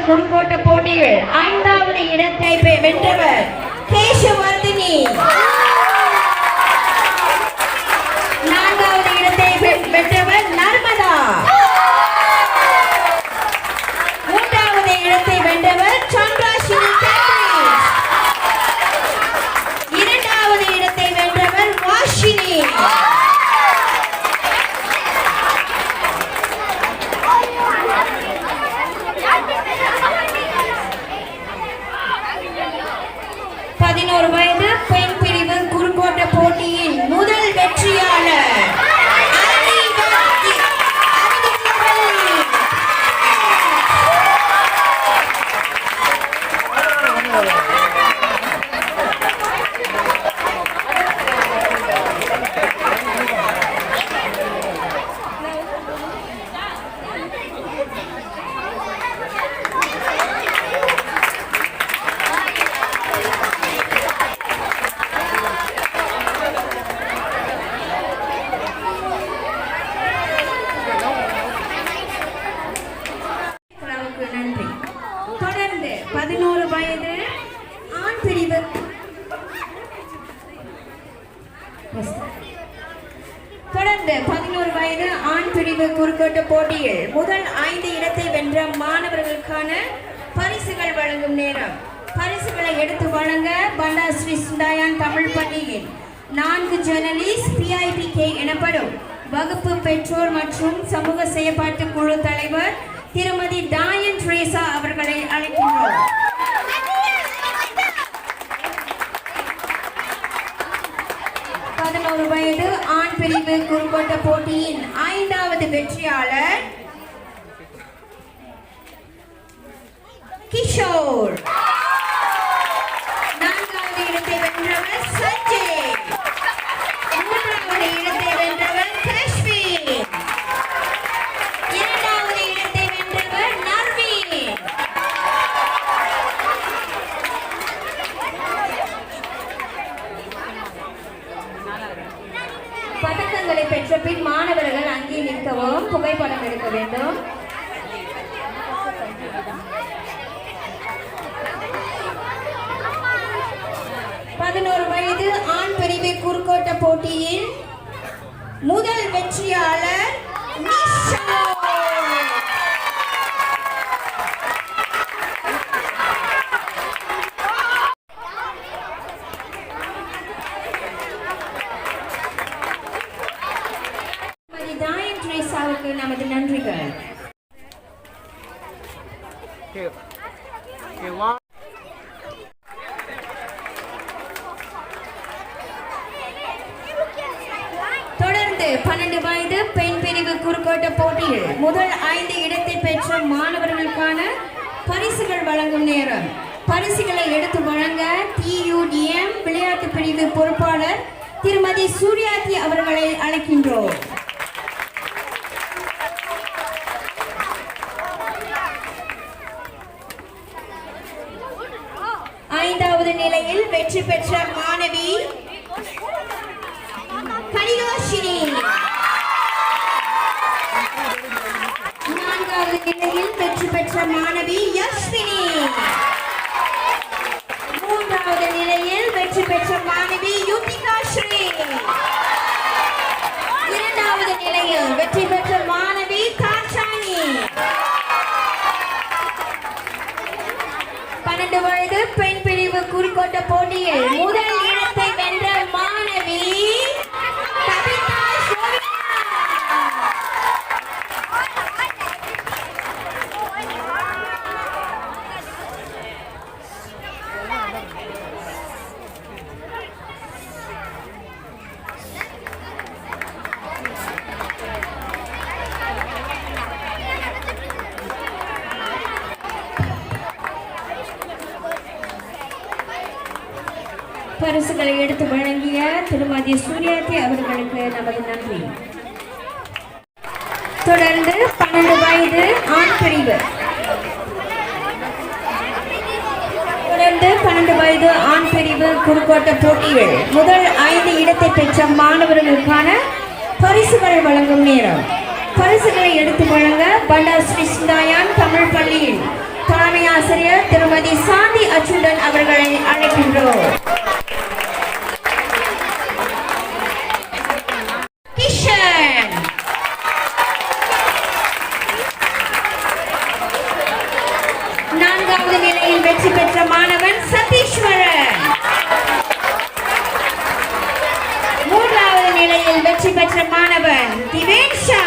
குறுக்கோட்ட போட்டிகள் 5வது இடத்தை வென்றவர் கேசவர்தினி. 4வது இடத்தை வென்றவர் நர்மதா. 3வது இடத்தை வென்றவர் சந்திராஷினி. 2வது இடத்தை வென்றவர் வாஷினி. 11 வயது பெண் பிரிவு குறுக்கோட்ட போட்டியின் முதல் வெற்றியாளர் நன்றி. தொடர்ந்து 11 வயது ஆண் பிரிவு குறுக்கோட்ட போட்டியில் முதல் 5 இடத்தை வென்ற மாணவர்களுக்கான பரிசுகள் வழங்கும் நேரம். பரிசுகளை எடுத்து வழங்க பண்டா ஸ்ரீ சுண்டாயான் தமிழ் பள்ளியின் 4 ஜேர்னலிஸ்ட் PIPK எனப்படும் வகுப்பு பெற்றோர் மற்றும் சமூக செயற்பாட்டு குழு தலைவர் திருமதி டாயன் ட்ரேசா அவர்களை அழைக்கின்றோம். வயது ஆண் பிரிவு குறுக்கோட்ட போட்டியின் 5வது வெற்றியாளர் கிஷோர். 4வது இடத்தை வென்றவர் சஞ்சய். 3வது இடத்தை வென்றவர் காஷ்மீர். 2வது இடத்தை வென்றவர் நர்வீன். பதக்கங்களை பெற்ற பின் மாணவர்கள் அங்கே நிற்கவும் புகைப்படம் எடுக்க வேண்டும். வயது ஆண் பிரிவு குறுக்கோட்ட போட்டியின் முதல் வெற்றியாளர் நிஷா. நமது நன்றிகள். தொடர்ந்து 12 வயது பெண் பிரிவு குறுக்கோட்ட போட்டியில் முதல் 5 இடத்தை பெற்ற மாணவர்களுக்கான பரிசுகள் வழங்கும் நேரம். பரிசுகளை எடுத்து வழங்க TUDM விளையாட்டு பிரிவு பொறுப்பாளர் திருமதி சூர்யாதி அவர்களை அழைக்கின்றோம். பெற்ற மாணவி கலிதோஷினி. 4வது நிலையில் வெற்றி பெற்ற மாணவி யஸ்வினி. 3வது நிலையில் வெற்றி பெற்ற மாணவி யுத்திகா ஸ்ரீ. 2வது நிலையில் வெற்றி பெற்ற மாணவி காச்சானி. 12 வயது பெண் பிரிவு குறிக்கோட்ட போட்டியில் முதல் இடத்தை வென்ற மாணவி கவிதா ஷோவினா. பரிசுகளை எடுத்து வழங்கிய திருமதி சூர்யாத்தி அவர்களுக்கு நமது நன்றி. தொடர்ந்து 12 வயது ஆண் பிரிவு குறுக்கோட்ட போட்டியில் முதல் 5 இடத்தை பெற்ற மாணவர்களுக்கான பரிசுகளை வழங்கும் நேரம். பரிசுகளை எடுத்து வழங்க பண்டார் ஸ்ரீ சுந்தாயான் தமிழ் பள்ளியின் தலைமை ஆசிரியர் திருமதி சாந்தி அச்சுடன் அவர்களை அழைக்கின்றோம். கிஷன். 4வது நிலையில் வெற்றி பெற்ற மாணவன் சதீஸ்வரன். 3வது நிலையில் வெற்றி பெற்ற மாணவன் திவேன்ஷா.